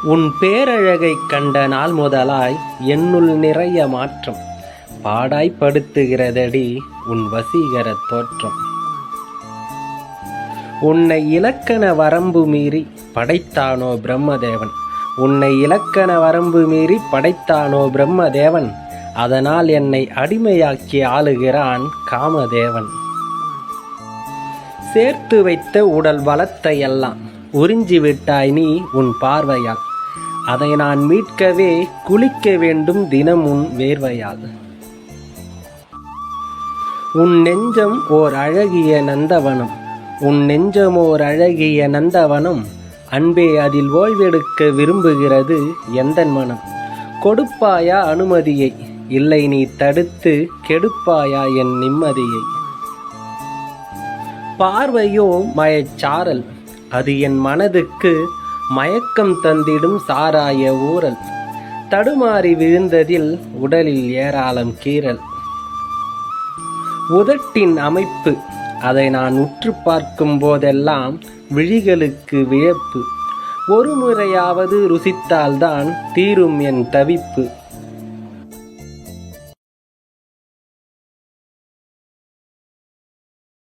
உன் பேரழகைக் கண்ட நாள் முதலாய் என்னுள் நிறைய மாற்றம் பாடாய்ப்படுத்துகிறதடி உன் வசீகர தோற்றம். உன்னை இலக்கண வரம்பு மீறி படைத்தானோ பிரம்மதேவன். உன்னை இலக்கண வரம்பு மீறி படைத்தானோ பிரம்மதேவன். அதனால் என்னை அடிமையாக்கி ஆளுகிறான் காமதேவன். சேர்த்து வைத்த உடல் வளத்தை எல்லாம் உறிஞ்சி விட்டாய் நீ உன் பார்வையால். அதை நான் மீட்கவே குளிக்க வேண்டும் தினம் உன் வேர்வையால். உன் நெஞ்சம் ஓர் அழகிய நந்தவனம். உன் நெஞ்சம் ஓர் அழகிய நந்தவனம். அன்பே, அதில் ஓய்வெடுக்க விரும்புகிறது எந்தன் மனம். கொடுப்பாயா அனுமதியை, இல்லை நீ தடுத்து கெடுப்பாயா என் நிம்மதியை. பார்வையோ மயச்சாரல், அது என் மனதுக்கு மயக்கம் தந்திடும் சாராய ஊரல். தடுமாறி விழுந்ததில் உடலில் ஏராளம் கீறல். உதட்டின் அமைப்பு, அதை நான் உற்று பார்க்கும் போதெல்லாம் விழிகளுக்கு வியப்பு. ஒரு முறையாவது ருசித்தால்தான் தீரும் என் தவிப்பு.